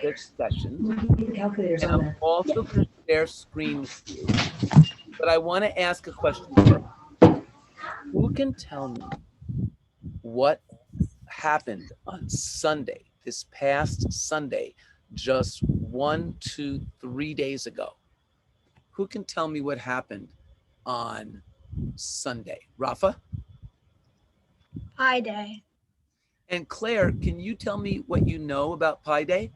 this session, The calculator's and on I'm there. also going to share screen with you. But I want to ask a question first. Who can tell me what happened on Sunday, this past Sunday, just 1, 2, 3 days ago? Who can tell me what happened on Sunday? Rafa? Pi Day. And Claire, can you tell me what you know about Pi Day?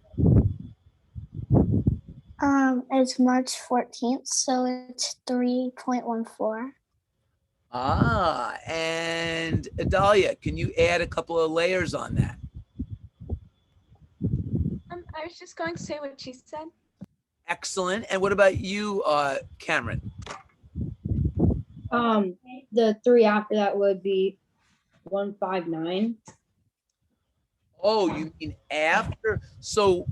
It's March 14th, so it's 3.14. Ah, and Adalia, can you add a couple of layers on that? I was just going to say what she said. Excellent. And what about you, Cameron? The 3 after that would be 159. Oh, you mean after? So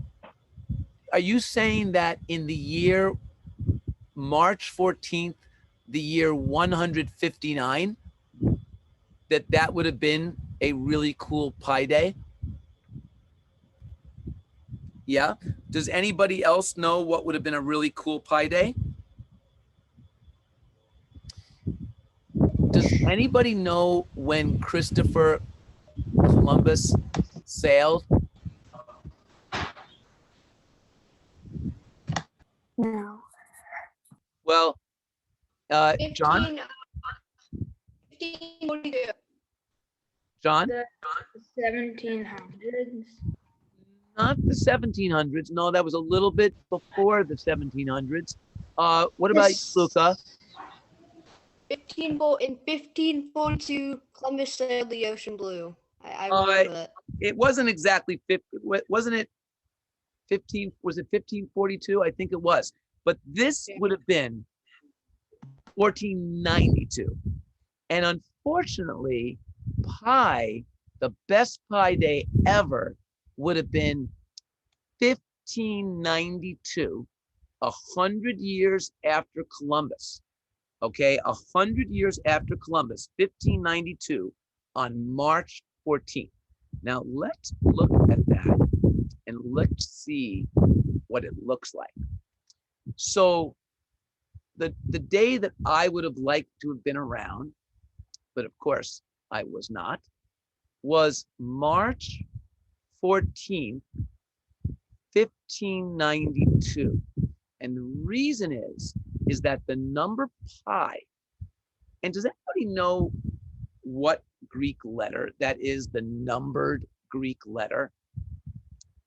are you saying that in the year March 14th, the year 159, that would have been a really cool Pi Day? Yeah. Does anybody else know what would have been a really cool Pi Day? Does anybody know when Christopher Columbus sailed? No. Well, John? 1542. John? The 1700s. Not the 1700s. No, that was a little bit before the 1700s. What about you, Luca? In 1542, Columbus sailed the ocean blue. I remember that. It wasn't exactly 50. Wasn't it 15? Was it 1542? I think it was. But this would have been 1492. And unfortunately, Pi, the best Pi Day ever, would have been 1592, 100 years after Columbus. Okay, 100 years after Columbus, 1592, on March 14th. Now let's look at that and let's see what it looks like. So the day that I would have liked to have been around, but of course I was not, was March 14th, 1592. And the reason is that the number pi, and does anybody know what Greek letter that is, the numbered Greek letter?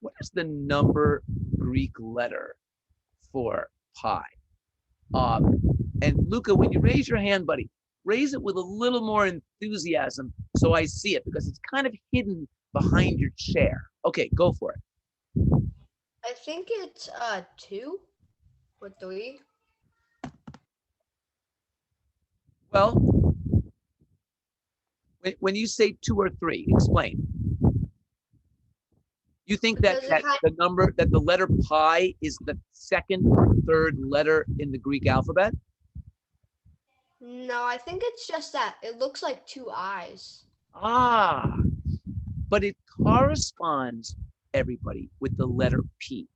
What is the number Greek letter for pi? And Luca, when you raise your hand, buddy, raise it with a little more enthusiasm so I see it, because it's kind of hidden behind your chair. Okay, go for it. I think it's 2 or 3. Well, when you say 2 or 3, explain. You think that the number, that the letter pi is the second or third letter in the Greek alphabet? No, I think it's just that it looks like 2 eyes. Ah, but it corresponds, everybody, with the letter P.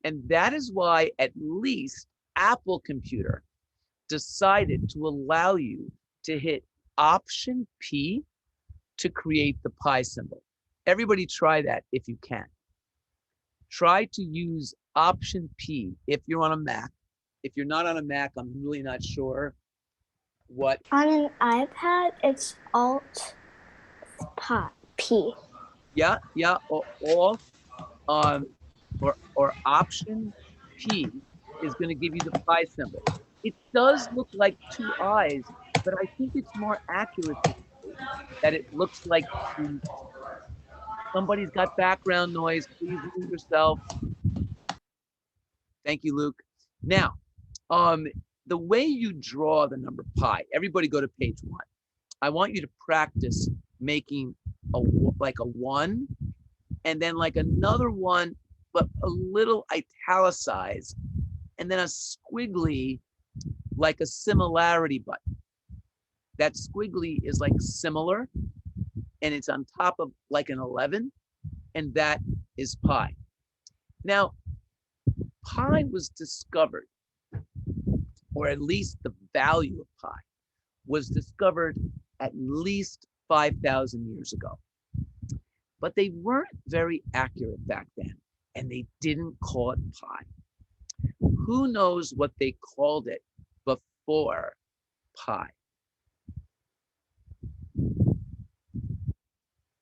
And that is why at least Apple Computer decided to allow you to hit Option P to create the pi symbol. Everybody try that if you can. Try to use Option P if you're on a Mac. If you're not on a Mac, I'm really not sure what. On an iPad, it's Alt P. Yeah, or Alt or Option P is going to give you the pi symbol. It does look like 2 eyes, but I think it's more accurate to say that it looks like 2. Somebody's got background noise. Please mute yourself. Thank you, Luke. Now, the way you draw the number pi, everybody go to page 1. I want you to practice making like a 1 and then like another 1, but a little italicized, and then a squiggly, like a similarity button. That squiggly is like similar, and it's on top of like an 11, and that is pi. Now, pi was discovered, or at least the value of pi was discovered at least 5,000 years ago. But they weren't very accurate back then, and they didn't call it pi. Who knows what they called it before pi?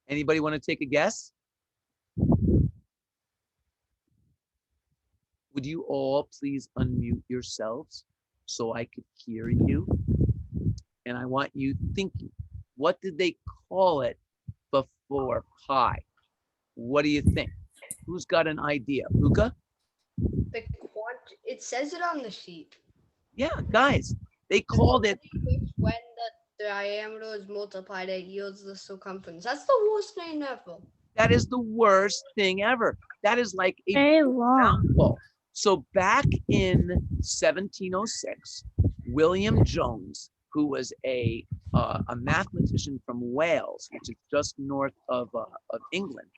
Anybody want to take a guess? Would you all please unmute yourselves so I could hear you? And I want you thinking, what did they call it before pi? What do you think? Who's got an idea? Luca? It says it on the sheet. Yeah, guys, they called it. When the diameter is multiplied, it yields the circumference. That's the worst name ever. That is the worst thing ever. That is like a Very long. mouthful. So back in 1706, William Jones, who was a mathematician from Wales, which is just north of England,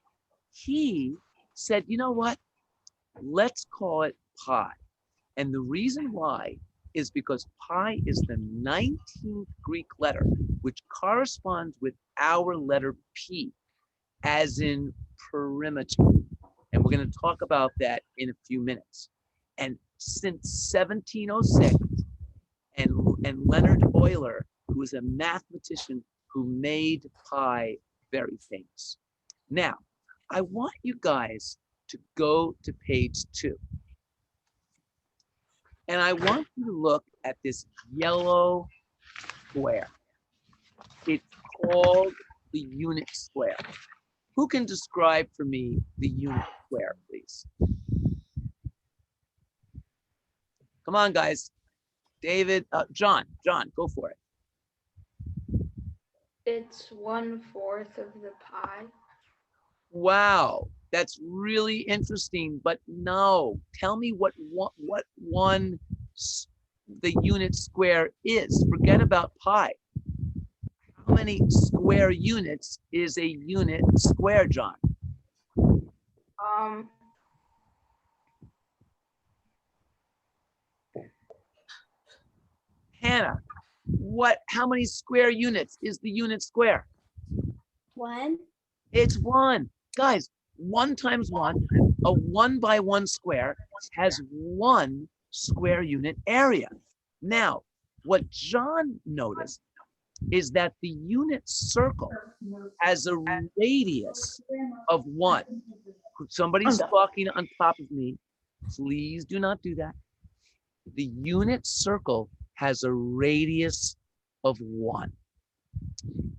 he said, you know what? Let's call it pi. And the reason why is because pi is the 19th Greek letter, which corresponds with our letter P, as in perimeter. And we're going to talk about that in a few minutes. And since 1706, and Leonard Euler, who was a mathematician who made pi very famous. Now, I want you guys to go to page 2. And I want you to look at this yellow square. It's called the unit square. Who can describe for me the unit square, please? Come on, guys. David, John, go for it. It's 1/4 of the pi. Wow, that's really interesting, but no. Tell me what the unit square is. Forget about pi. How many square units is a unit square, John? Hannah, how many square units is the unit square? 1. It's 1. Guys, 1 times 1, a 1 by 1 square has 1 square unit area. Now, what John noticed is that the unit circle has a radius of 1. Somebody's talking on top of me. Please do not do that. The unit circle has a radius of 1.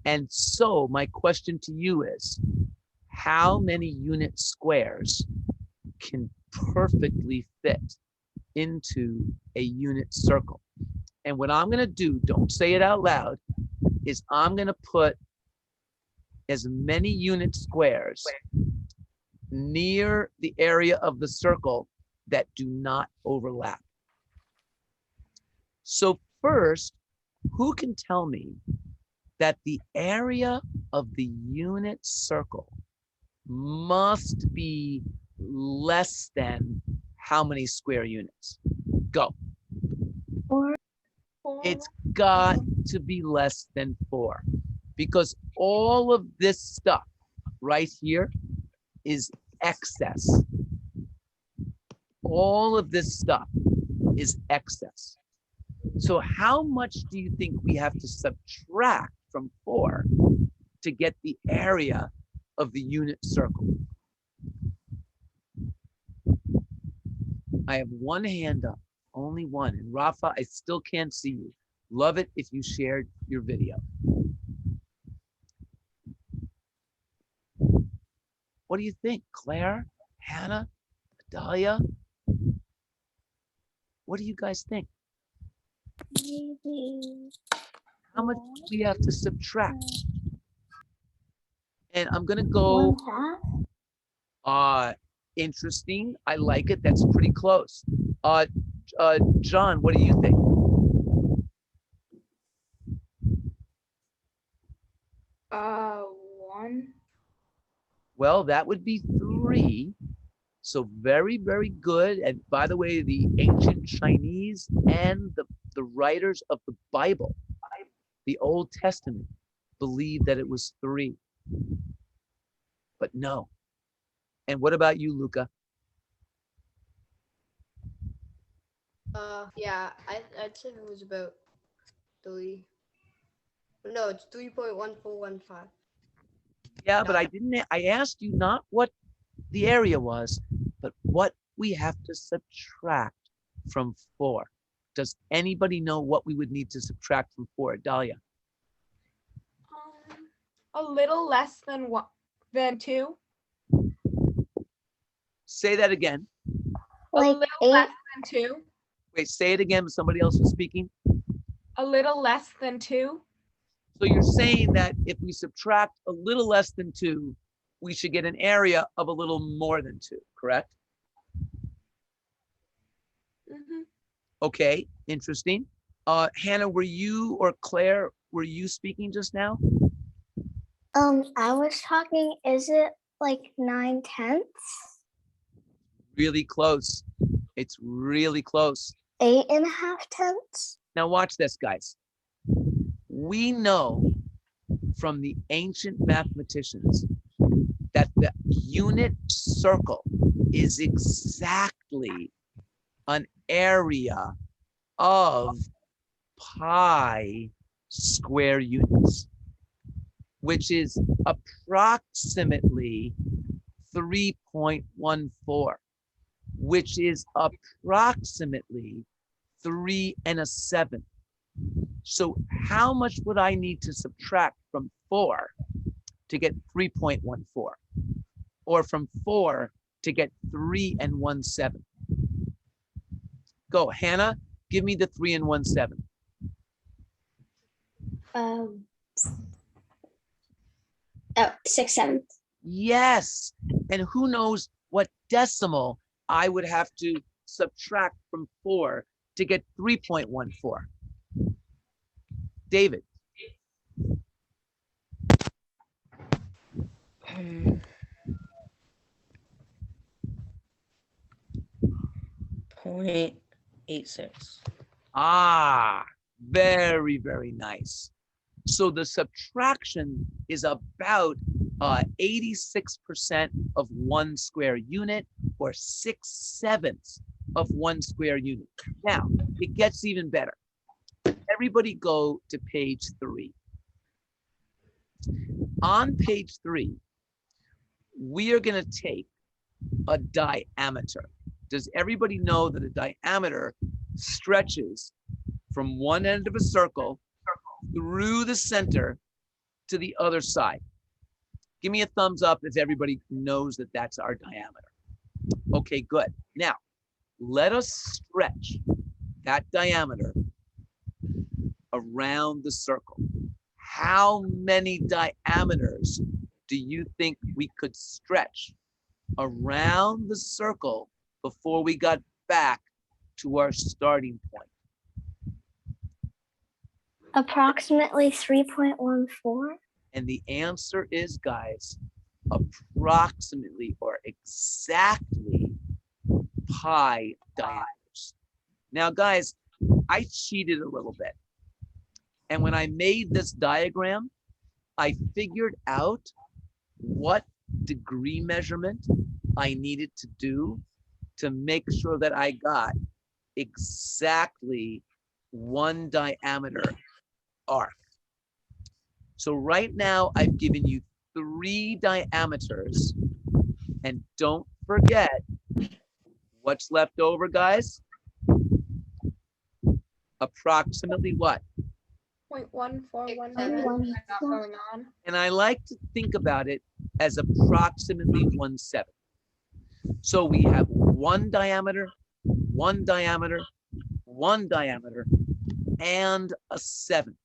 And so my question to you is, how many unit squares can perfectly fit into a unit circle? And what I'm going to do, don't say it out loud, is I'm going to put as many unit squares near the area of the circle that do not overlap. So first, who can tell me that the area of the unit circle must be less than how many square units? Go. 4. It's got to be less than 4, because all of this stuff right here is excess. All of this stuff is excess. So how much do you think we have to subtract from 4 to get the area of the unit circle? I have one hand up, only one. And Rafa, I still can't see you. Love it if you shared your video. What do you think? Claire, Hannah, Adalia? What do you guys think? Maybe. How much do we have to subtract? And I'm gonna go, 1/2. Interesting. I like it. That's pretty close. John, what do you think? One. Well, that would be 3. So very, very good. And by the way, the ancient Chinese and the writers of the Bible, the Old Testament, believed that it was 3. But no. And what about you, Luca? Yeah, I'd say it was about 3. No, it's 3.1415. Yeah, but Yeah. I asked you not what the area was, but what we have to subtract from 4. Does anybody know what we would need to subtract from 4, Dahlia? A little less than 2. Say that again. A Like little 8. less than 2. Wait, say it again. Somebody else was speaking. A little less than 2. So you're saying that if we subtract a little less than 2, we should get an area of a little more than 2, correct? Mm-hmm. Okay, interesting. Hannah, were you or Claire, were you speaking just now? I was talking, is it like 9/10? Really close. It's really close. 8.5. Now watch this, guys. We know from the ancient mathematicians that the unit circle is exactly an area of pi square units, which is approximately 3.14, which is approximately 3 1/7. So how much would I need to subtract from 4 to get 3.14? Or from 4 to get 3 1/7? Go, Hannah, give me the 3 1/7. 6/7. Yes. And who knows what decimal I would have to subtract from 4 to get 3.14? David. .86. Ah, very, very nice. So the subtraction is about 86% of 1 square unit, or 6/7 of 1 square unit. Now, it gets even better. Everybody go to page 3. On page 3, we are going to take a diameter. Does everybody know that a diameter stretches from one end of a circle through the center to the other side? Give me a thumbs up if everybody knows that that's our diameter. Okay, good. Now, let us stretch that diameter around the circle. How many diameters do you think we could stretch around the circle before we got back to our starting point? Approximately 3.14. And the answer is, guys, approximately or exactly pi diameters. Now, guys, I cheated a little bit. And when I made this diagram, I figured out what degree measurement I needed to do to make sure that I got exactly 1 diameter arc. So right now I've given you 3 diameters, and don't forget what's left over, guys. Approximately what? 0.1411. Not going on. And I like to think about it as approximately 1/7. So we have 1 diameter, 1 diameter, 1 diameter, and a 7,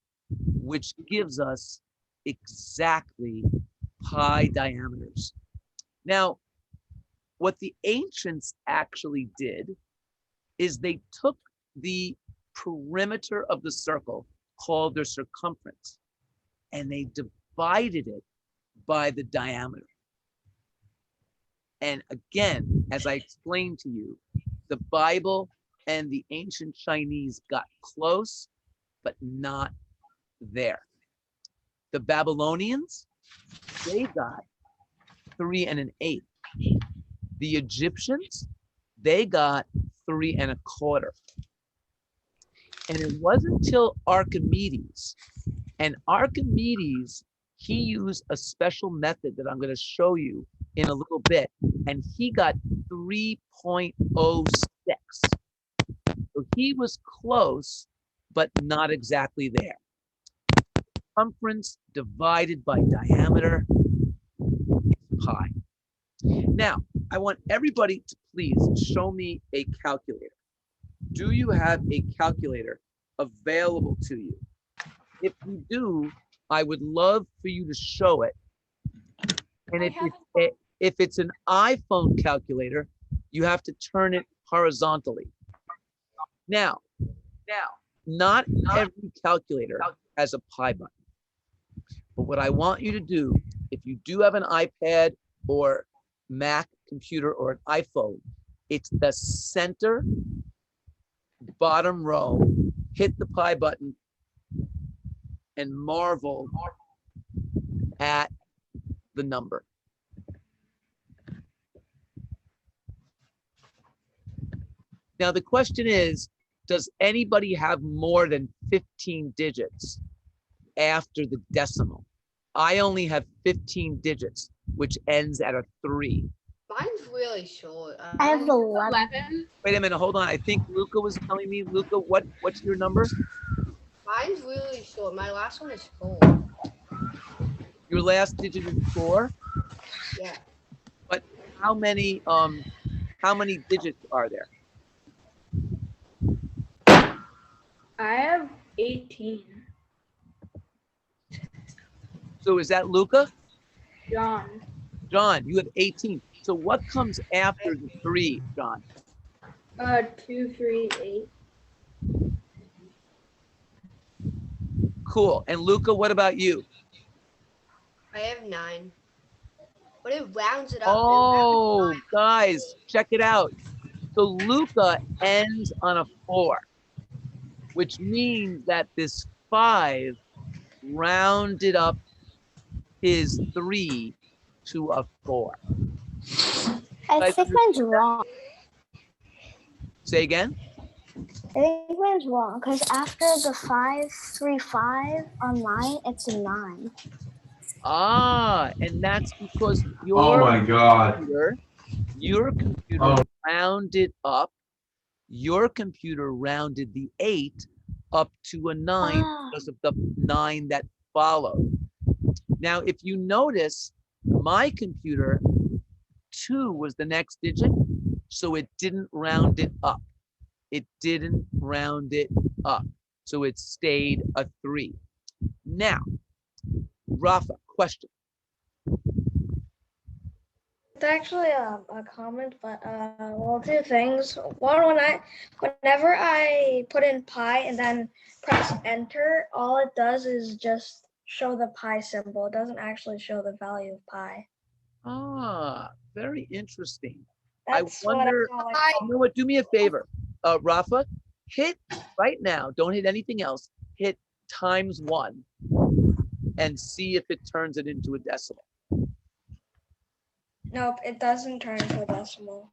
which gives us exactly pi diameters. Now, what the ancients actually did is they took the perimeter of the circle, called their circumference, and they divided it by the diameter. And again, as I explained to you, the Bible and the ancient Chinese got close, but not there. The Babylonians, they got 3 and an 8. The Egyptians, they got 3 and a quarter. And it wasn't until Archimedes, and Archimedes, he used a special method that I'm going to show you in a little bit, and he got 3.06. So he was close, but not exactly there. Circumference divided by diameter is pi. Now, I want everybody to please show me a calculator. Do you have a calculator available to you? If you do, I would love for you to show it. And if it's an iPhone calculator, you have to turn it horizontally. Now, not every calculator has a pi button. But what I want you to do, if you do have an iPad or Mac computer or an iPhone, it's the center bottom row. Hit the pi button and marvel at the number. Now the question is, does anybody have more than 15 digits after the decimal? I only have 15 digits, which ends at a 3. Mine's really short. I have 11. 11. Wait a minute, hold on. I think Luca was telling me. Luca, what's your number? Mine's really short. My last one is 4. Your last digit is 4. Yeah. But how many digits are there? I have 18. So is that Luca? John. John, you have 18. So what comes after the 3, John? 2, 3, 8. Cool. And Luca, what about you? I have 9. But it rounds it up. Oh, guys, check it out. So Luca ends on a 4, which means that this 5 rounded up his 3 to a 4. I think mine's wrong. Say again? I think mine's wrong because after the 535 on mine, it's a 9. Ah, and that's because Oh my God. your computer rounded up. Your computer rounded the 8 up to a 9 because of the 9 that followed. Now, if you notice, my computer, 2 was the next digit, so it didn't round it up. It didn't round it up, so it stayed a 3. Now, Rafa, question. It's actually a comment, but well, 2 things. One, whenever I put in pi and then press enter, all it does is just show the pi symbol. It doesn't actually show the value of pi. Ah, very interesting. That's I wonder, what I call it. you know what, do me a favor, Rafa, hit right now, don't hit anything else, hit ×1 and see if it turns it into a decimal. Nope, it doesn't turn to a decimal.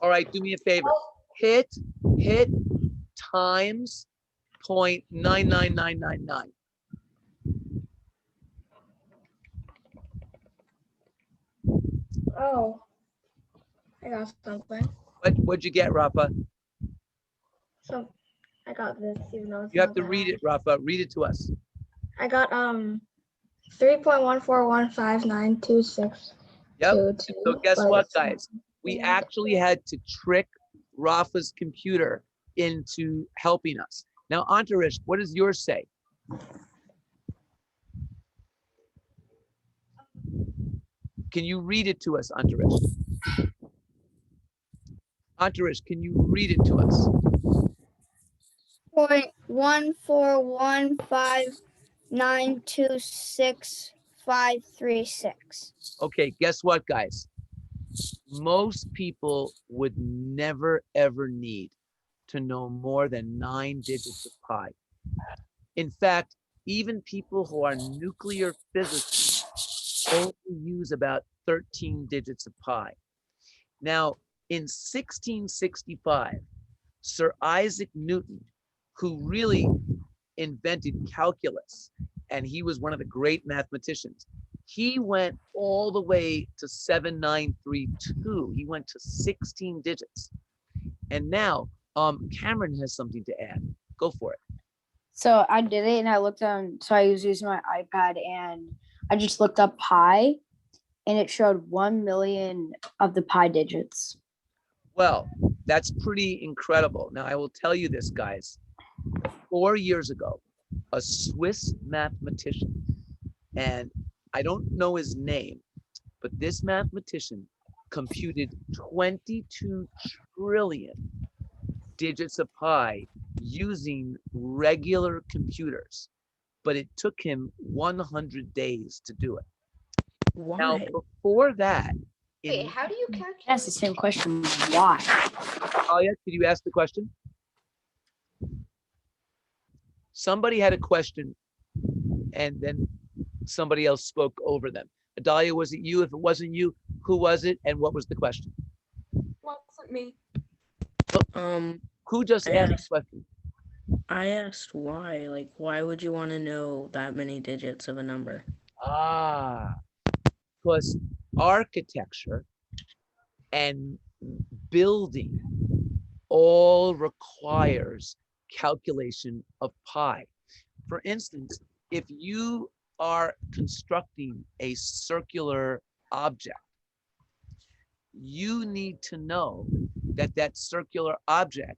All right, do me a favor, hit times 0.99999. Oh, I got something. What'd you get, Rafa? So I got this, even though it's You have not to that read high. it, Rafa, read it to us. I got 3.1415926. Yep, Two, so guess but what, it's not- guys? We actually had to trick Rafa's computer into helping us. Now, Antarish, what does yours say? Can you read it to us, Antarish? Antarish, can you read it to us? 0.1415926.536. Okay, guess what, guys? most people would never ever need to know more than 9 digits of pi. In fact, even people who are nuclear physicists only use about 13 digits of pi. Now, in 1665, Sir Isaac Newton, who really invented calculus, and he was one of the great mathematicians, he went all the way to 7932. He went to 16 digits. And now, Cameron has something to add. Go for it. So I did it and I looked on, so I was using my iPad and I just looked up pi and it showed 1 million of the pi digits. Well, that's pretty incredible. Now, I will tell you this, guys. 4 years ago, a Swiss mathematician, and I don't know his name, but this mathematician computed 22 trillion digits of pi using regular computers, but it took him 100 days to do it. Now, Why? before that, Wait, in, how do you calculate? That's the same question. Why? oh yeah, did you ask the question? Somebody had a question and then somebody else spoke over them. Adalia, was it you? If it wasn't you, who was it? And what was the question? Wasn't me. Who just I asked the asked- question? I asked why. Like, why would you want to know that many digits of a number? Ah, because architecture and building all requires calculation of pi. For instance, if you are constructing a circular object, you need to know that that circular object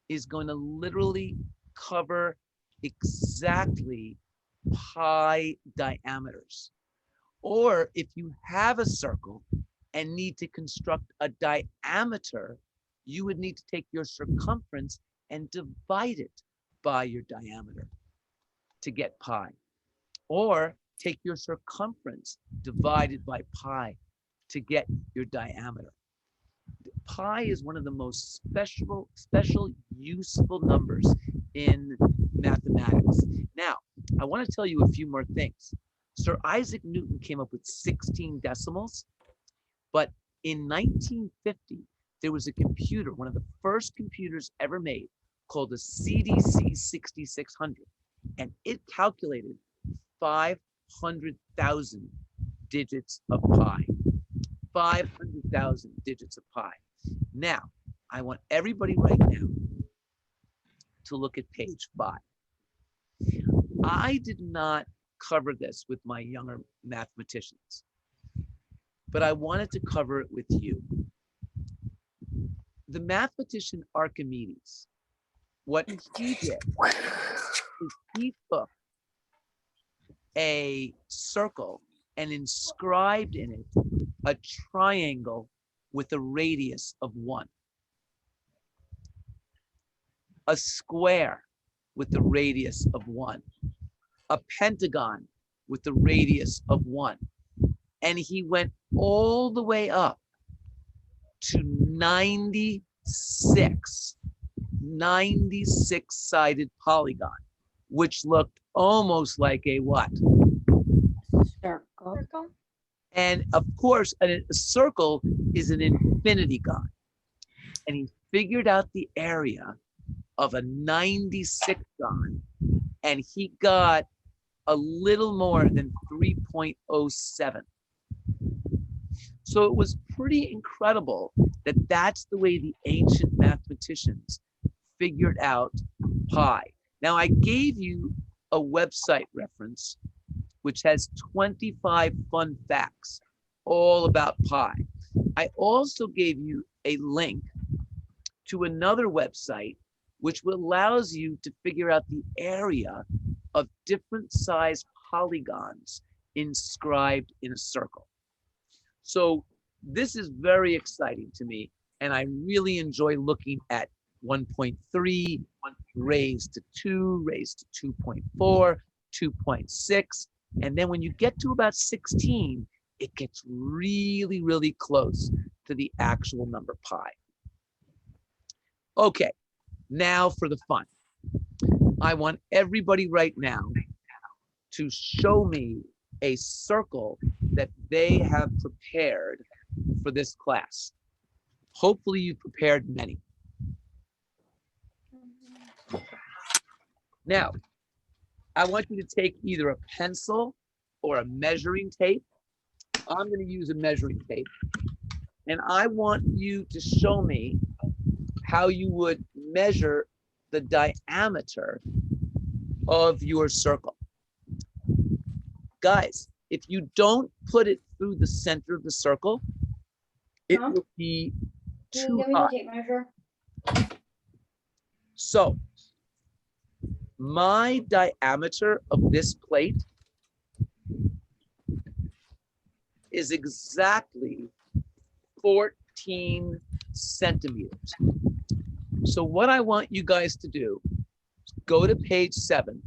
is going to literally cover exactly pi diameters. Or if you have a circle and need to construct a diameter, you would need to take your circumference and divide it by your diameter to get pi. Or take your circumference divided by pi to get your diameter. Pi is one of the most special useful numbers in mathematics. Now, I want to tell you a few more things. Sir Isaac Newton came up with 16 decimals, but in 1950, there was a computer, one of the first computers ever made, called a CDC 6600, and it calculated 500,000 digits of pi. 500,000 digits of pi. Now, I want everybody right now to look at page 5. I did not cover this with my younger mathematicians, but I wanted to cover it with you. The mathematician Archimedes, what he did is he took a circle and inscribed in it a triangle with a radius of 1, a square with a radius of 1, a pentagon with a radius of 1, and he went all the way up to 96 sided polygon, which looked almost like a what? Circle. Circle. And of course, a circle is an infinigon. And he figured out the area of a 96gon, and he got a little more than 3.07. So it was pretty incredible that that's the way the ancient mathematicians figured out pi. Now, I gave you a website reference which has 25 fun facts all about pi. I also gave you a link to another website which allows you to figure out the area of different size polygons inscribed in a circle. So this is very exciting to me, and I really enjoy looking at 1.3, 1 raised to 2, raised to 2.4, 2.6, and then when you get to about 16, it gets really, really close to the actual number pi. Okay, now for the fun. I want everybody right now to show me a circle that they have prepared for this class. Hopefully you prepared many. Now, I want you to take either a pencil or a measuring tape. I'm going to use a measuring tape. And I want you to show me how you would measure the diameter of your circle. Guys, if you don't put it through the center of the circle, it Huh? will be Can you too give me the high. tape measure? So my diameter of this plate is exactly 14 centimeters. So what I want you guys to do is go to page 7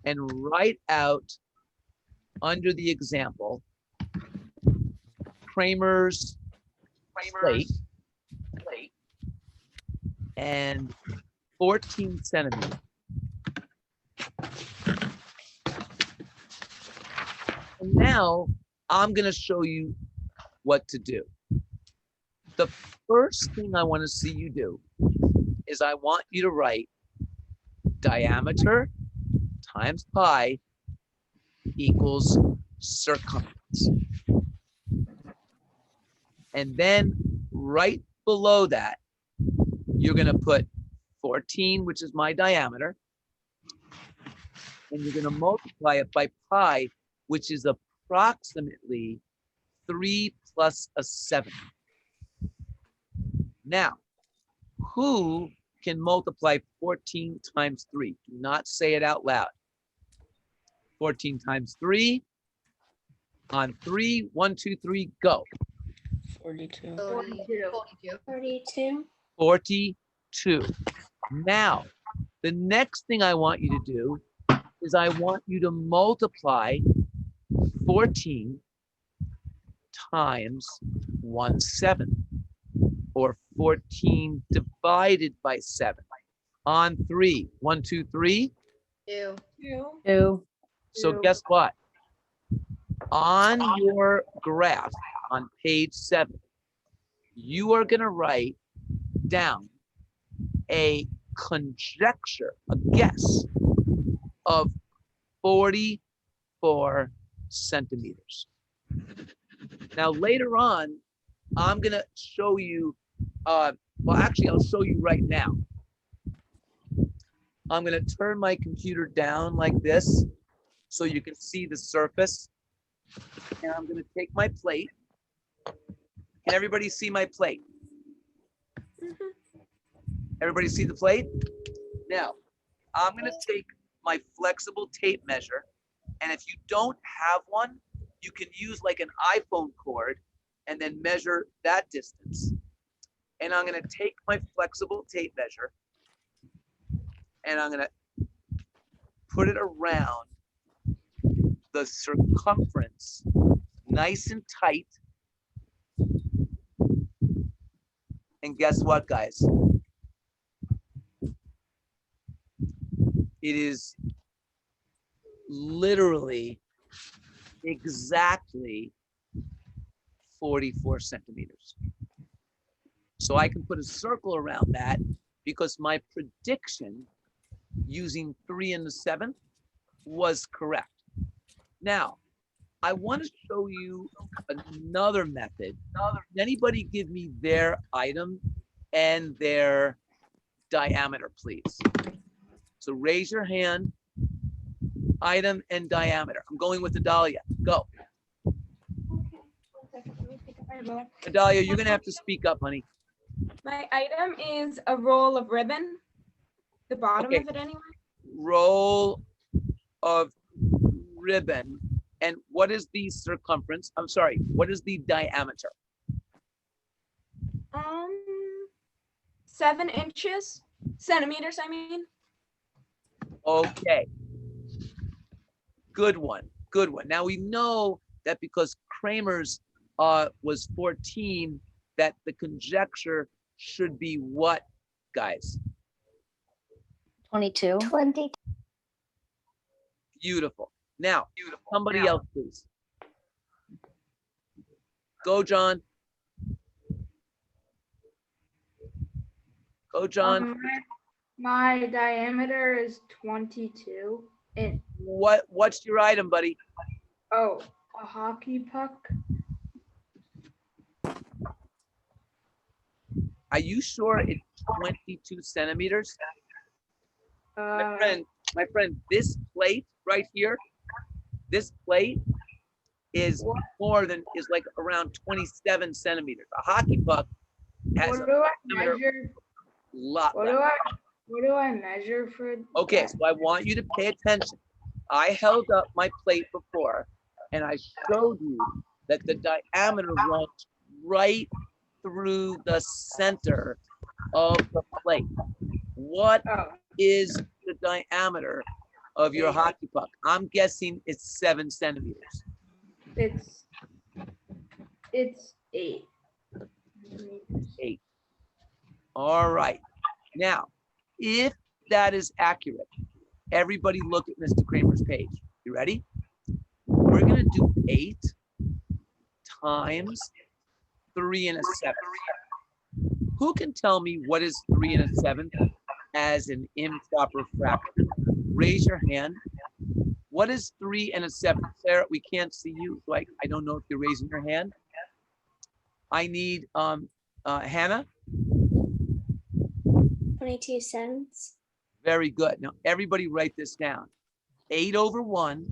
and write out under the example Kramer's plate and 14 centimeters. And now I'm going to show you what to do. The first thing I want to see you do is I want you to write diameter times pi equals circumference. And then right below that, you're going to put 14, which is my diameter, and you're going to multiply it by pi, which is approximately 3 plus a 7. Now, who can multiply 14 times 3? Do not say it out loud. 14 times 3. On 3, 1, 2, 3, go. 42. 42. 32. 42. Now, the next thing I want you to do is I want you to multiply 14 times 1/7, or 14 divided by 7. On 3, 1, 2, 3. 2. 2. So Two. guess what? On your graph on page 7, you are going to write down a conjecture, a guess of 44 centimeters. Now, later on, I'm going to show you, well, actually, I'll show you right now. I'm going to turn my computer down like this so you can see the surface. And I'm going to take my plate. Can everybody see my plate? Everybody see the plate? Now, I'm going to take my flexible tape measure. And if you don't have one, you can use like an iPhone cord and then measure that distance. And I'm going to take my flexible tape measure and I'm going to put it around the circumference, nice and tight. And guess what, guys? It is literally exactly 44 centimeters. So I can put a circle around that because my prediction using 3 in the 7th was correct. Now, I want to show you another method. Can anybody give me their item and their diameter, please? So raise your hand, item and diameter. I'm going with Adalia. Go. Adalia, you're going to have to speak up, honey. My item is a roll of ribbon, the bottom Okay. of it anyway. Roll of ribbon. And what is the circumference? I'm sorry, what is the diameter? 7 inches, centimeters, I mean. Okay. Good one. Good one. Now we know that because Kramer's was 14, that the conjecture should be what, guys? 22. 20. Beautiful. Now, somebody else, please. Go, John. Go, John. My diameter is 22. What's your item, buddy? Oh, a hockey puck. Are you sure it's 22 centimeters? Uh, My friend, this plate right here, this plate is is like around 27 centimeters. A hockey puck has what a do I diameter measure? lot What less. do I measure for? Okay, that? so I want you to pay attention. I held up my plate before and I showed you that the diameter runs right through the center of the plate. What Oh, is the diameter of your hockey puck? I'm guessing it's 7 centimeters. it's 8. 8. All right. Now, if that is accurate, everybody look at Mr. Kramer's page. You ready? We're going to do 8 times 3 7. Who can tell me what is 3 7 as an improper fraction? Raise your hand. What is 3 7? Sarah, we can't see you. So I don't know if you're raising your hand. I need Hannah. 22 cents. Very good. Now, everybody write this down. 8/1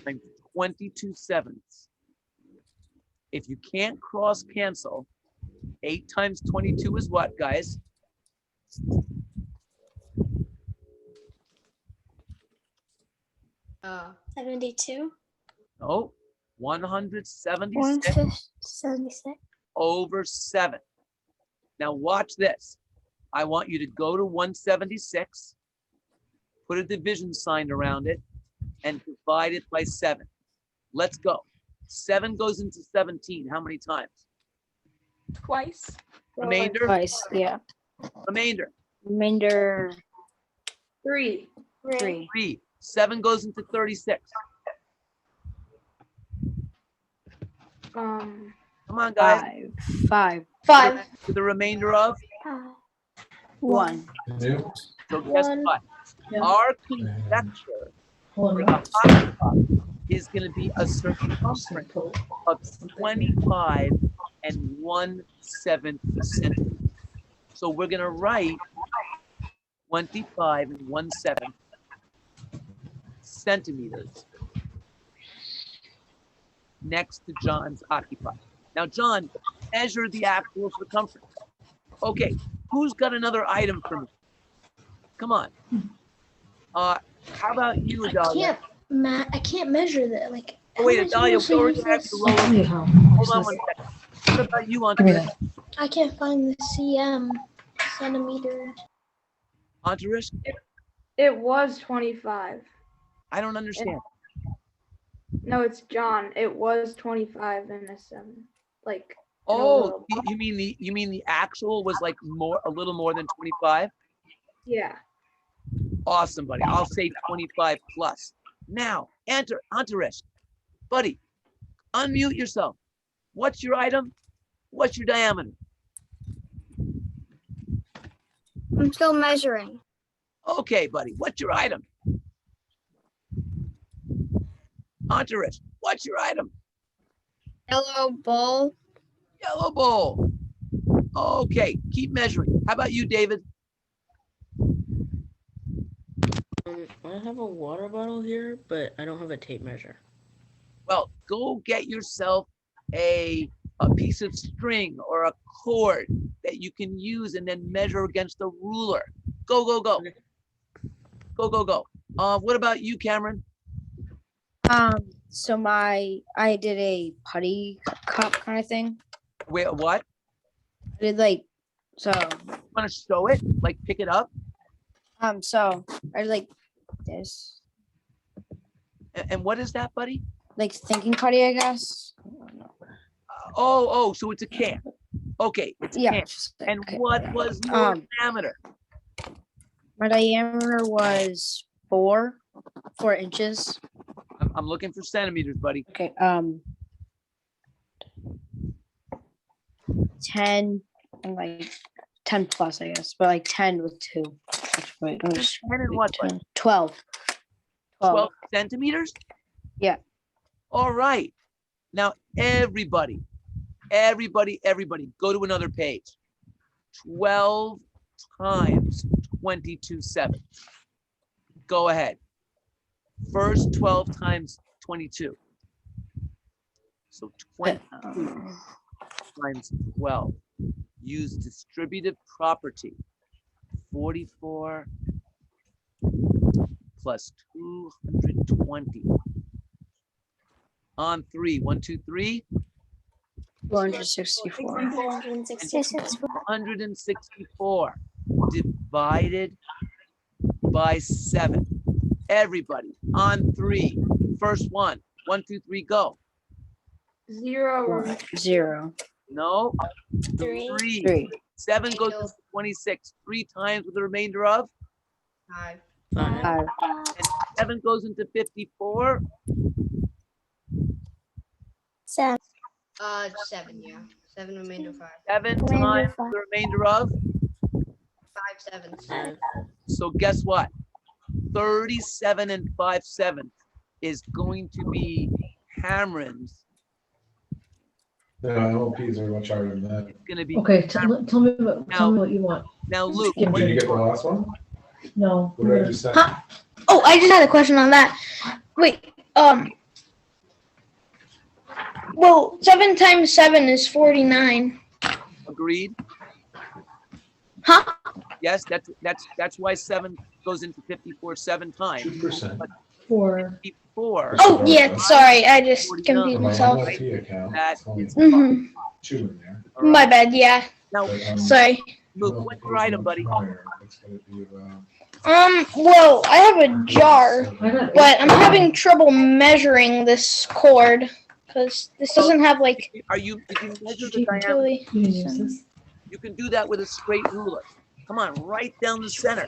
times 22 sevenths. If you can't cross cancel, 8 times 22 is what, guys? Uh, 72. No, 176 176. over 7. Now watch this. I want you to go to 176, put a division sign around it, and divide it by 7. Let's go. 7 goes into 17. How many times? Twice. Remainder? Twice. Yeah. Remainder. Remainder 3. 3. 3. 7 goes into 36. Um, Come on, guys. 5. 5. To the remainder of. 1. So guess One. what? Yeah. Our conjecture for the hockey puck is going to be a circumference of 25 and 1/7 centimeters. So we're going to write 25 and 1/7 centimeters next to John's hockey puck. Now, John, measure the actual circumference. Okay, who's got another item for me? Come on. How about you, Adalia? I can't measure that. Like, Oh, wait, Adalia, we're going to have to roll it. Hold on one second. What about you, Andres? I can't find the cm centimeter. Andres? it was 25. I don't understand. No, it's John. It was 25 and a 7. Like. Oh, you mean the actual was like a little more than 25? Yeah. Awesome, buddy. I'll say 25 plus. Now, Andres, buddy, unmute yourself. What's your item? What's your diameter? I'm still measuring. Okay, buddy, what's your item? Andres, what's your item? Yellow ball. Yellow bowl. Okay, keep measuring. How about you, David? I have a water bottle here, but I don't have a tape measure. Well, go get yourself a piece of string or a cord that you can use and then measure against a ruler. Go, go, go. Go, go, go. What about you, Cameron? So I did a putty cup kind of thing. Wait, what? I did like, so, Want to show it? Like pick it up? so I did like this, And what is that, buddy? like thinking putty, I guess. Oh, so it's a can. Okay, it's Yeah. Hannah. just- And okay. what was your diameter? My diameter was 4 inches. I'm looking for centimeters, buddy. Okay. 10 and like 10 plus, I guess, but like 10 with 2. Wait, 10 and what, buddy? 12. 12 centimeters? Yeah. All right. Now, everybody, go to another page. 12 times 22/7. Go ahead. First 12 times 22. So 20 times 12. Use distributive property. 44 plus 220. On 3. 1, 2, 3. 264. 164 divided by 7. Everybody on 3. First one. 1, 2, 3, go. 0. 0. No. 3. 3. 7 goes to 26. 3 times with a remainder of. 5. 5. 5. And 7 goes into 54. 7. 7, yeah. 7 remainder 5. 7 Remainder times five. the remainder of. 5 7s. 5. So guess what? 37 and 5/7 is going to be Cameron's. No, LLPs are much harder than that. It's going to be Okay, tell me what you want. now, Luke. Give what Did do you you get the want? last one? No. What did I just say? Huh? Oh, I just had a question on that. Wait, well, 7 times 7 is 49. Agreed? Huh? Yes, that's why 7 goes into 54 7 times. 2%. For 54. Oh, yeah, sorry, I just confused On my myself. LLP account, That it's only is Mm-hmm. 2 in there. All right. My bad, yeah, Now, But, sorry. Luke, what's your item, buddy? It's gonna be Well, I have a jar, I got but I'm having trouble measuring this cord because this doesn't have like Did you measure the diameter? really. You can use this. You can do that with a straight ruler. Come on, right down the center.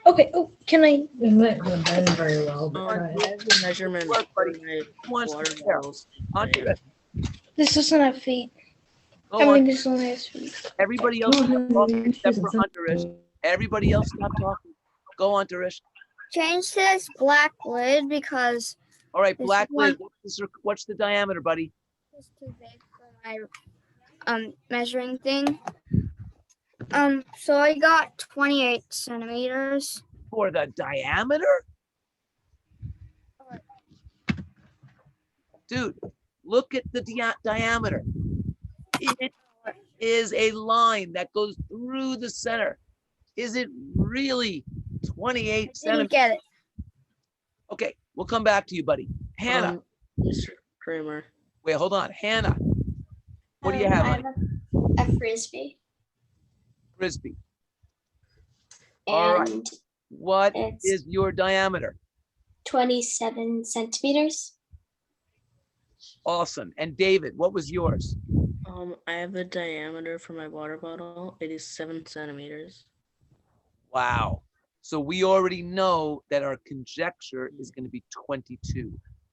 Okay. Oh, can I? It's not gonna bend very well, but try I it. have the measurement Work, for buddy. my Who wants water to share? bottles. Onto it. This doesn't have feet. Go I mean, on. this only has feet. Everybody else stop talking except for Hunterish. Everybody else stop talking. Go on, Hunterish. Change this black lid because All right, This black one- lid. What's the diameter, buddy? it's too big for my measuring thing. So I got 28 centimeters. For the diameter? Dude, look at the diameter. It is a line that goes through the center. Is it really 28 Didn't centimeters? get it. Okay, we'll come back to you, buddy. Hannah, Mr. Kramer. wait, hold on. Hannah, what do you have, honey? A frisbee, Frisbee. All right. and What it's is your diameter? 27 centimeters. Awesome. And David, what was yours? I have a diameter for my water bottle. It is 7 centimeters. Wow. So we already know that our conjecture is going to be 22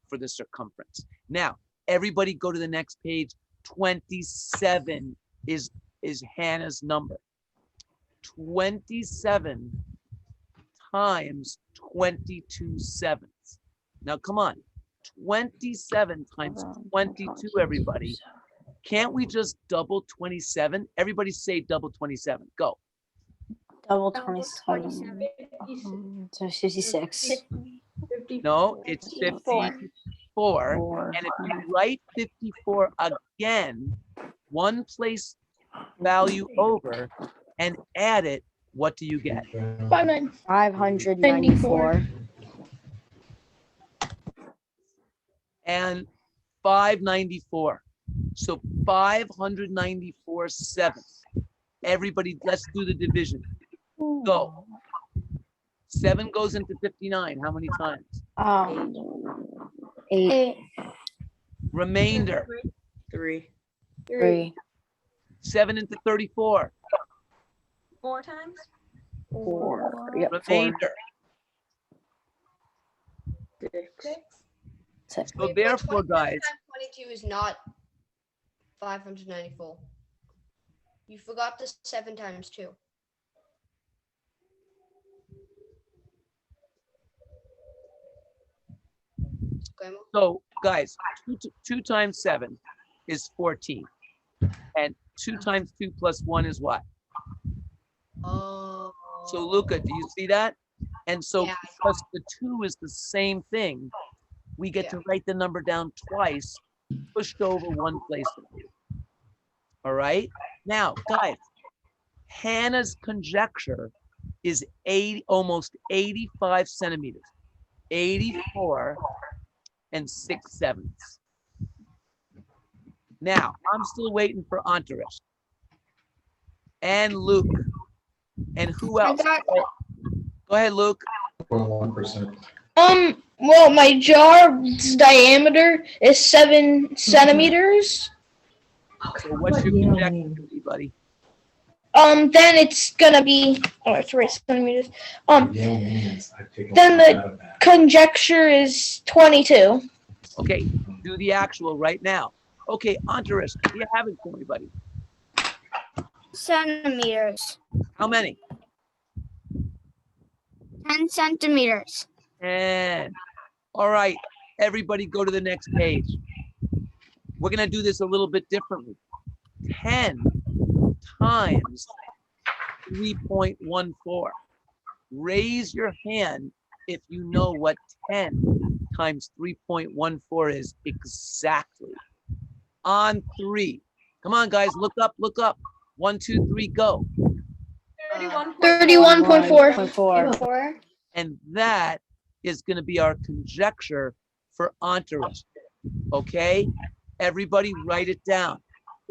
for the circumference. Now, everybody go to the next page. 27 is Hannah's number. 27 times 22/7. Now, come on. 27 times 22, everybody. Can't we just double 27? Everybody say double 27. Go. Double Double 27. 27. So 56. No, it's 54. 4. And if you write 54 again, one place value over and add it, what do you get? 594. And 594. So 594 sevenths. Everybody, let's do the division. Go. 7 goes into 59. How many times? 8. Remainder. 3. 3. 7 into 34. 4 times. 4. Yep, 4. Remainder. 6. 6. So therefore, 27 guys, times 22 is not 594. You forgot the 7 times 2. Okay, so guys, 2 times 7 is 14. And 2 times 2 plus 1 is what? oh. So Luca, do you see that? And so Yeah. because the 2 is the same thing, we get to write the number down twice, pushed over one place. All right. Now, guys, Hannah's conjecture is almost 85 centimeters, 84 and 6/7. Now, I'm still waiting for Antares and Luke. And who else? Go ahead, Luke. 0.1%. Well, my jar's diameter is 7 centimeters. So what's your Yale conjecture, mean? buddy? Then it's gonna be, it's 3 centimeters. Yale means I take a Then lot the out of that. conjecture is 22. Okay, do the actual right now. Okay, Antares, do you have it for me, buddy? Centimeters. How many? 10 centimeters. And all right, everybody go to the next page. We're gonna do this a little bit differently. 10 times 3.14. Raise your hand if you know what 10 times 3.14 is exactly. On 3. Come on, guys, look up, look up. 1, 2, 3, go. 31.4. 4. And that is going to be our conjecture for Antares. Okay? Everybody write it down.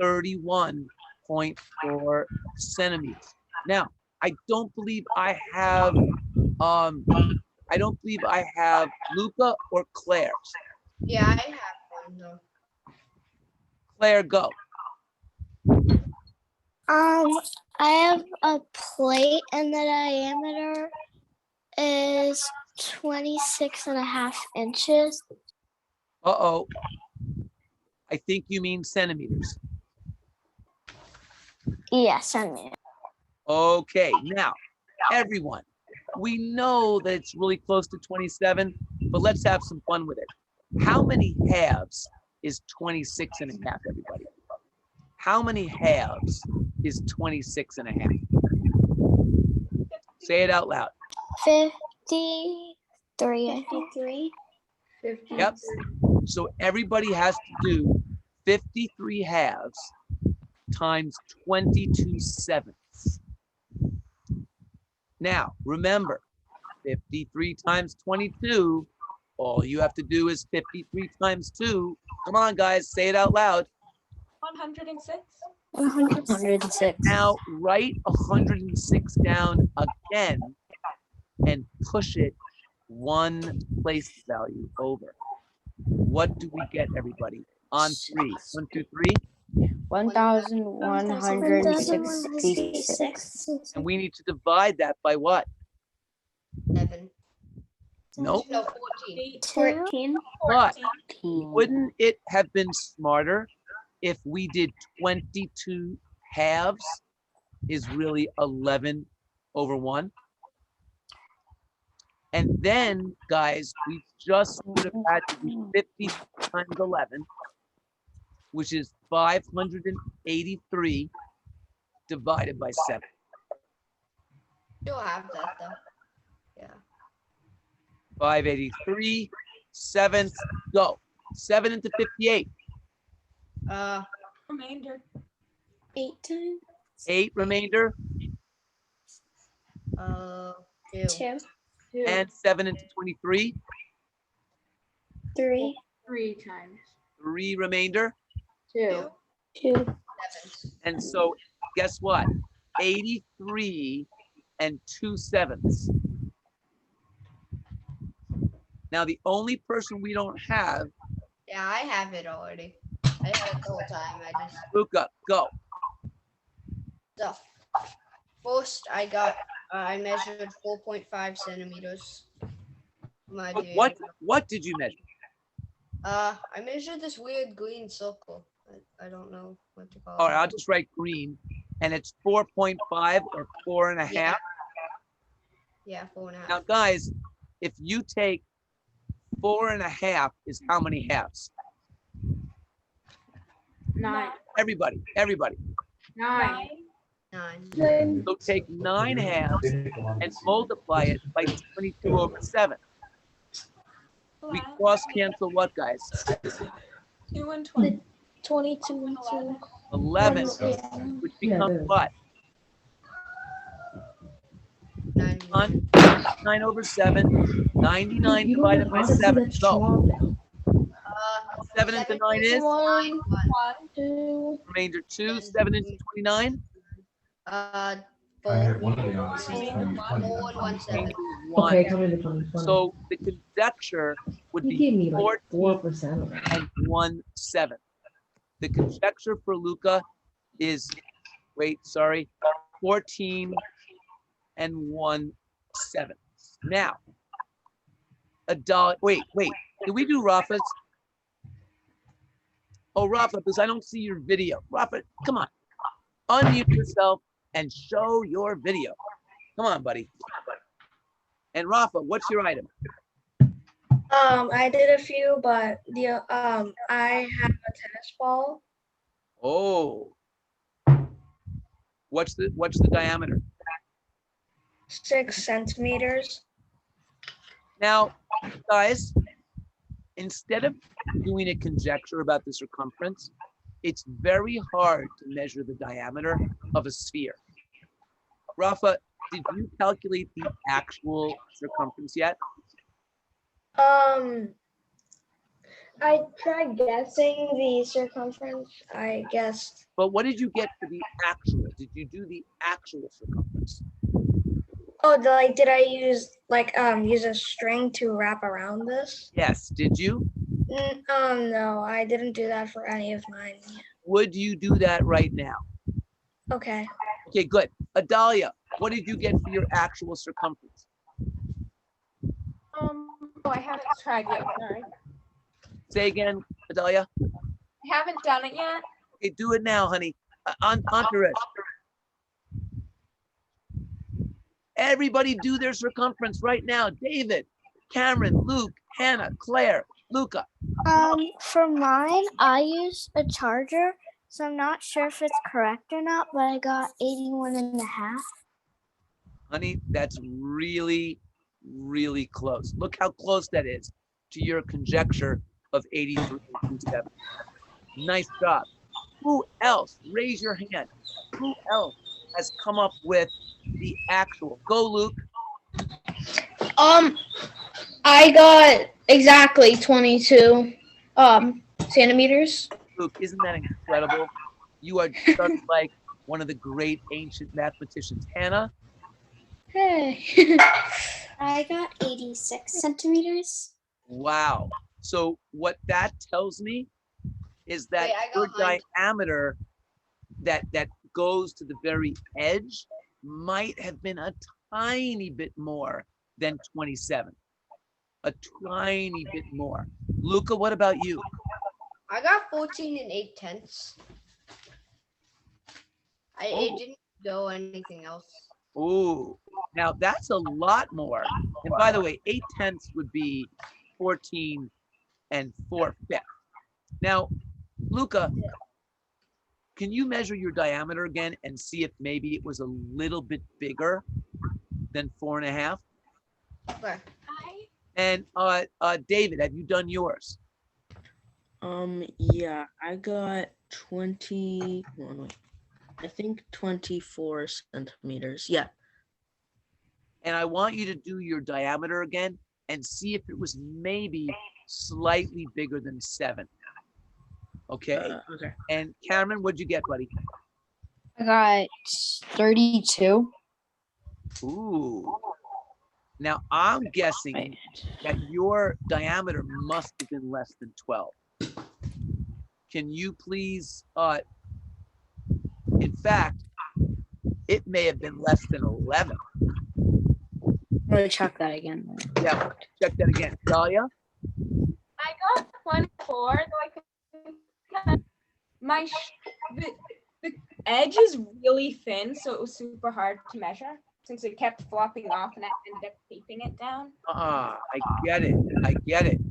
31.4 centimeters. Now, I don't believe I have Luca or Claire. Yeah, I have one though. Claire, go. I have a plate and the diameter is 26.5 inches. Uh-oh. I think you mean centimeters. Yeah, centimeters. Okay, now, everyone, we know that it's really close to 27, but let's have some fun with it. How many halves is 26.5, everybody? How many halves is 26.5? Say it out loud. 53. I think. 53. 50. Yep. So everybody has to do 53 halves times 22 sevenths. Now, remember, 53 times 22, all you have to do is 53 times 2. Come on, guys, say it out loud. 106. 106. Now, write 106 down again and push it one place value over. What do we get, everybody? On 3. 1, 2, 3. 1,166. And we need to divide that by what? 7. Nope. No, 14. 14. But 14. wouldn't it have been smarter if we did 22 halves is really 11 over 1? And then, guys, we just would have had to do 50 times 11, which is 583 divided by 7. You'll have that though. Yeah. 583, 7th, go. 7 into 58. Remainder. 8 times. 8 remainder, 2. 2. and 7 into 23. 3. 3 times. 3 remainder. 2. 2. 7. And so guess what? 83 and 2 sevenths. Now the only person we don't have, Yeah, I have it already. I had it the whole time. I just Luca, go. The first I measured 4.5 centimeters. My What did you measure? I measured this weird green circle. I don't know what to call All right, I'll it. just write green, and it's 4.5 or 4.5. Yeah. Yeah, 4.5. Now, guys, if you take 4.5 is how many halves? 9. Everybody. 9. 9. So take 9 halves and multiply it by 22 over 7. We cross cancel what, guys? 2 and 20. 22 and 2. 11, which Yeah, becomes it is. what? 99. 9 over 7, 99 You don't divided have by Odyssey, 7. that's So chalk now. 7 into 9 is 1, 1. 2. remainder 2, 7 into 29. Uh, I had 4. one of the Odysseys, Remainder 2020, 4 and 1 7. Remainder 1. Okay, tell me the 2020. So the conjecture would You be gave me like 14 4% of that. and 1/7. The conjecture for Luca is, 14 and 1/7. Now, wait, did we do Rafa's? Oh, Rafa, because I don't see your video. Rafa, come on, unmute yourself and show your video. Come on, buddy. And Rafa, what's your item? I did a few, but I have a tennis ball. Oh, what's the diameter? 6 centimeters. Now, guys, instead of doing a conjecture about the circumference, it's very hard to measure the diameter of a sphere. Rafa, did you calculate the actual circumference yet? I tried guessing the circumference. I guessed. But what did you get for the actual? Did you do the actual circumference? Oh, did I use use a string to wrap around this? Yes, did you? No, I didn't do that for any of mine. Would you do that right now? Okay. Okay, good. Adalia, what did you get for your actual circumference? Oh, I haven't tried yet. Sorry. Say again, Adalia. I haven't done it yet. Okay, do it now, honey. Antares. Everybody do their circumference right now. David, Cameron, Luke, Hannah, Claire, Luca. For mine, I use a charger, so I'm not sure if it's correct or not, but I got 81.5. Honey, that's really, really close. Look how close that is to your conjecture of 83.27. Nice job. Who else? Raise your hand. Who else has come up with the actual? Go, Luke. I got exactly 22 centimeters. Luke, isn't that incredible? You are just like one of the great ancient mathematicians. Hannah? Hey. I got 86 centimeters. Wow. So what that tells me is that Wait, I your got mine. diameter that goes to the very edge might have been a tiny bit more than 27. A tiny bit more. Luca, what about you? I got 14 and 8/10. It didn't go anything else. Ooh, now that's a lot more. And by the way, 8/10 would be 14 and 4/5. Now, Luca, can you measure your diameter again and see if maybe it was a little bit bigger than 4.5? Okay. And David, have you done yours? Yeah, I got 20, hold on, wait. I think 24 centimeters. Yeah. And I want you to do your diameter again and see if it was maybe slightly bigger than 7. Okay. Okay. And Cameron, what'd you get, buddy? I got 32. Ooh. Now I'm guessing that your diameter must have been less than 12. Can you please, in fact, It may have been less than 11. I'm gonna check that again. Yeah, check that again. Dahlia? I got 24, though the edge is really thin, so it was super hard to measure since it kept flopping off and I ended up taping it down. I get it. I get it.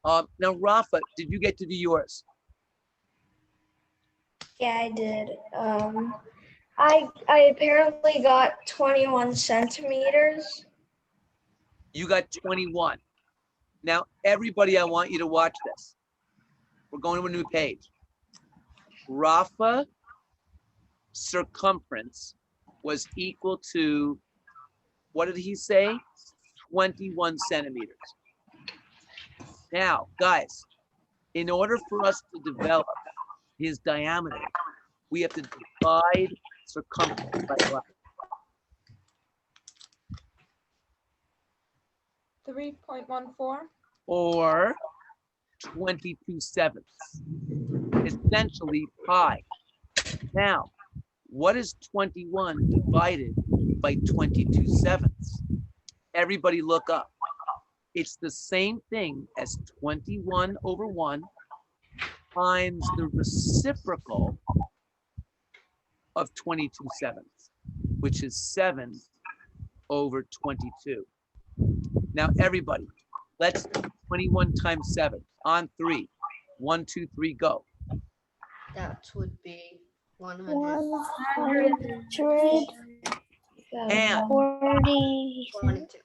Now, Rafa, did you get to do yours? Yeah, I did. I apparently got 21 centimeters. You got 21. Now, everybody, I want you to watch this. We're going to a new page. Rafa circumference was equal to, what did he say? 21 centimeters. Now, guys, in order for us to develop his diameter, we have to divide circumference by what? 3.14. Or 22/7. Essentially pi. Now, what is 21 divided by 22/7? Everybody look up. It's the same thing as 21 over 1 times the reciprocal of 22/7, which is 7 over 22. Now, everybody, let's do 21 times 7 on 3. 1, 2, 3, go. That would be 100. 140. And 22.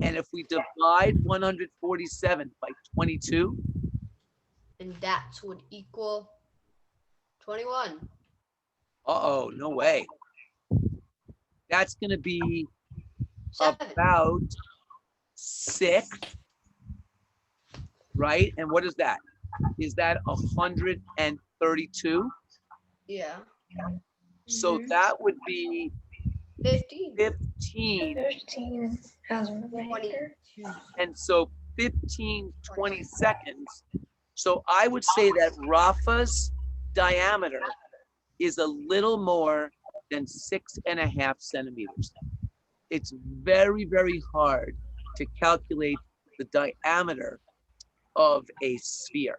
And if we divide 147 by 22, And that would equal 21. uh-oh, no way. That's going to be 7. about 6, right? And what is that? Is that 132? Yeah. So that would be 15. 15. 15,000 22. And so 15 20-seconds. So I would say that Rafa's diameter is a little more than 6.5 centimeters. It's very, very hard to calculate the diameter of a sphere.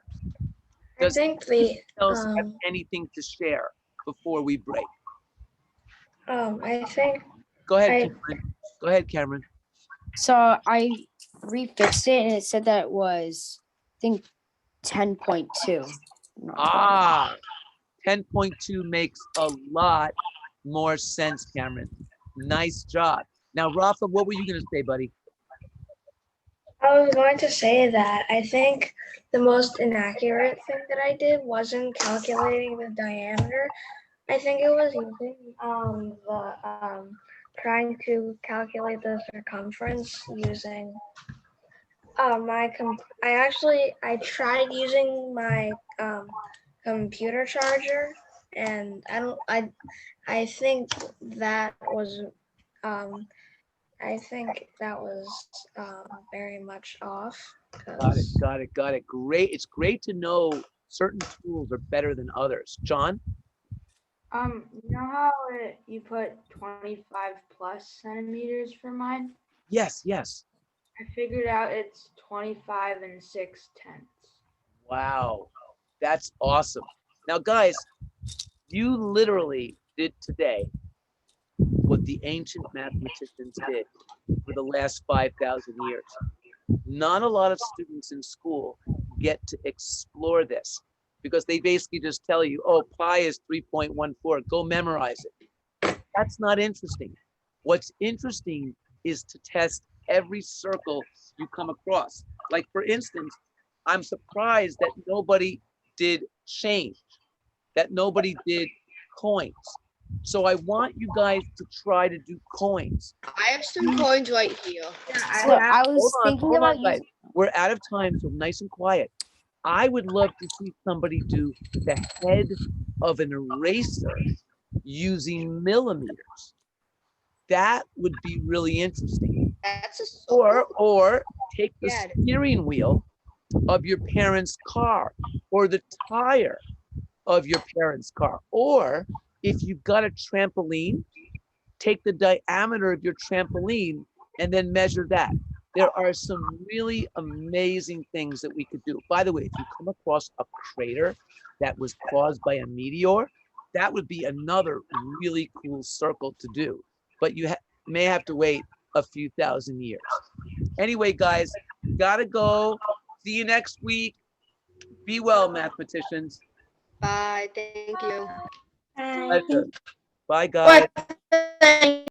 I Does think anyone the else have anything to share before we break? I think Go ahead, I- Cameron. Go ahead, Cameron. So I refixed it and it said that it was, I think, 10.2. not 20. Ah, 10.2 makes a lot more sense, Cameron. Nice job. Now, Rafa, what were you going to say, buddy? I was going to say that I think the most inaccurate thing that I did wasn't calculating the diameter. I think it was using trying to calculate the circumference using I tried using my computer charger, and I think that was very much off. Got it. Great. It's great to know certain tools are better than others. John? You know how you put 25 plus centimeters for mine? Yes. I figured out it's 25 6/10. Wow. That's awesome. Now, guys, you literally did today what the ancient mathematicians did for the last 5,000 years. Not a lot of students in school get to explore this because they basically just tell you, oh, pi is 3.14, go memorize it. That's not interesting. What's interesting is to test every circle you come across. Like, for instance, I'm surprised that nobody did change, that nobody did coins. So I want you guys to try to do coins. I have some coins right here. So I was thinking Hold about on, guys. using, We're out of time, so nice and quiet. I would love to see somebody do the head of an eraser using millimeters. That would be really interesting. That's a Or take the Yeah. steering wheel of your parents' car, or the tire of your parents' car. Or if you've got a trampoline, take the diameter of your trampoline and then measure that. There are some really amazing things that we could do. By the way, if you come across a crater that was caused by a meteor, that would be another really cool circle to do. But you may have to wait a few thousand years. Anyway, guys, gotta go. See you next week. Be well, mathematicians. Bye. Thank you. Bye. Pleasure. Bye, guys. What?